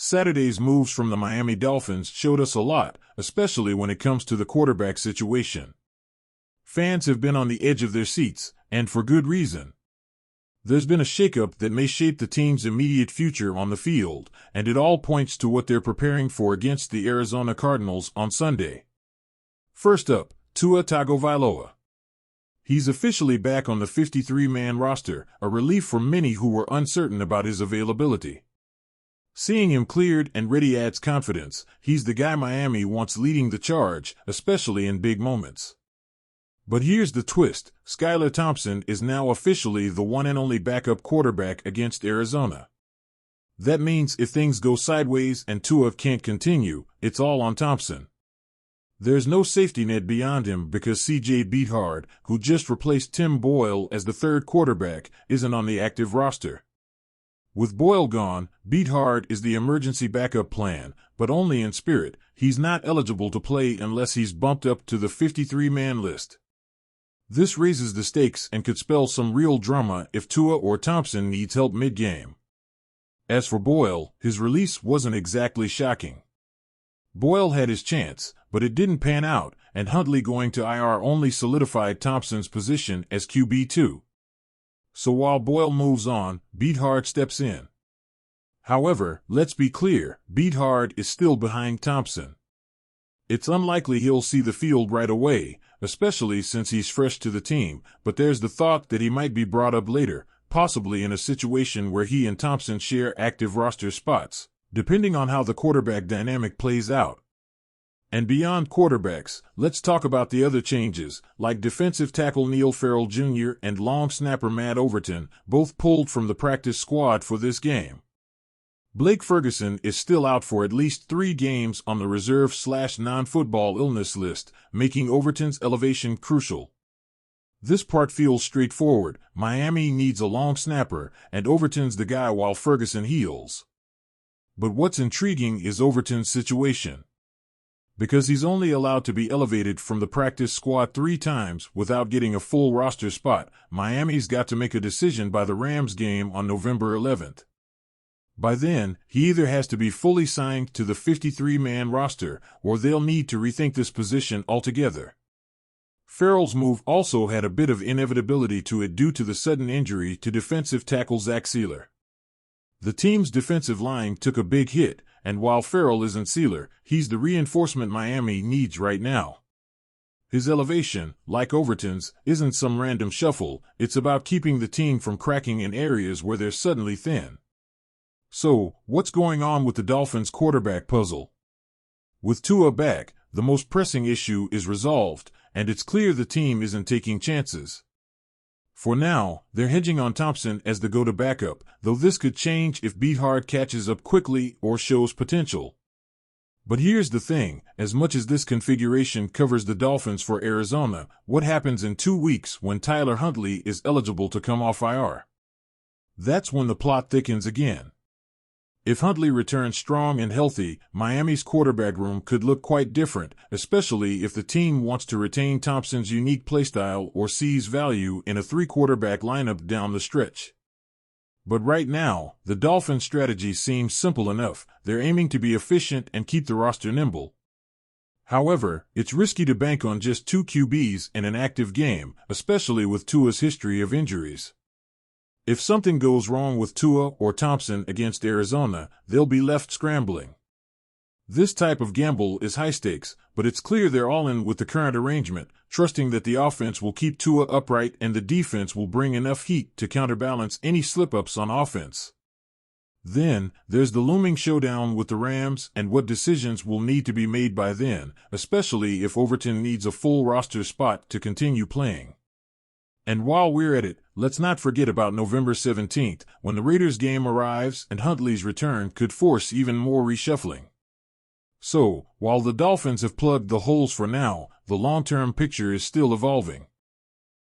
Saturday's moves from the Miami Dolphins showed us a lot, especially when it comes to the quarterback situation. Fans have been on the edge of their seats, and for good reason. There's been a shakeup that may shape the team's immediate future on the field, and it all points to what they're preparing for against the Arizona Cardinals on Sunday. First up, Tua Tagovailoa. He's officially back on the 53-man roster, a relief for many who were uncertain about his availability. Seeing him cleared and ready adds confidence. He's the guy Miami wants leading the charge, especially in big moments. But here's the twist. Skylar Thompson is now officially the one and only backup quarterback against Arizona. That means if things go sideways and Tua can't continue, it's all on Thompson. There's no safety net beyond him because C.J. Beathard, who just replaced Tim Boyle as the third quarterback, isn't on the active roster. With Boyle gone, Beathard is the emergency backup plan, but only in spirit. He's not eligible to play unless he's bumped up to the 53-man list. This raises the stakes and could spell some real drama if Tua or Thompson needs help mid-game. As for Boyle, his release wasn't exactly shocking. Boyle had his chance, but it didn't pan out, and Huntley going to IR only solidified Thompson's position as QB2. So while Boyle moves on, Beathard steps in. However, let's be clear, Beathard is still behind Thompson. It's unlikely he'll see the field right away, especially since he's fresh to the team, but there's the thought that he might be brought up later, possibly in a situation where he and Thompson share active roster spots, depending on how the quarterback dynamic plays out. And beyond quarterbacks, let's talk about the other changes, like defensive tackle Neil Farrell Jr. and long snapper Matt Overton, both pulled from the practice squad for this game. Blake Ferguson is still out for at least 3 games on the reserve/non-football illness list, making Overton's elevation crucial. This part feels straightforward. Miami needs a long snapper, and Overton's the guy while Ferguson heals. But what's intriguing is Overton's situation. Because he's only allowed to be elevated from the practice squad 3 times without getting a full roster spot, Miami's got to make a decision by the Rams game on November 11th. By then, he either has to be fully signed to the 53-man roster, or they'll need to rethink this position altogether. Farrell's move also had a bit of inevitability to it due to the sudden injury to defensive tackle Zach Sealer. The team's defensive line took a big hit, and while Farrell isn't Sealer, he's the reinforcement Miami needs right now. His elevation, like Overton's, isn't some random shuffle. It's about keeping the team from cracking in areas where they're suddenly thin. So, what's going on with the Dolphins' quarterback puzzle? With Tua back, the most pressing issue is resolved, and it's clear the team isn't taking chances. For now, they're hedging on Thompson as the go-to backup, though this could change if Beathard catches up quickly or shows potential. But here's the thing, as much as this configuration covers the Dolphins for Arizona, what happens in 2 weeks when Tyler Huntley is eligible to come off IR? That's when the plot thickens again. If Huntley returns strong and healthy, Miami's quarterback room could look quite different, especially if the team wants to retain Thompson's unique playstyle or sees value in a 3-quarterback lineup down the stretch. But right now, the Dolphins' strategy seems simple enough. They're aiming to be efficient and keep the roster nimble. However, it's risky to bank on just 2 QBs in an active game, especially with Tua's history of injuries. If something goes wrong with Tua or Thompson against Arizona, they'll be left scrambling. This type of gamble is high stakes, but it's clear they're all in with the current arrangement, trusting that the offense will keep Tua upright and the defense will bring enough heat to counterbalance any slip-ups on offense. Then, there's the looming showdown with the Rams and what decisions will need to be made by then, especially if Overton needs a full roster spot to continue playing. And while we're at it, let's not forget about November 17th, when the Raiders game arrives and Huntley's return could force even more reshuffling. So, while the Dolphins have plugged the holes for now, the long-term picture is still evolving.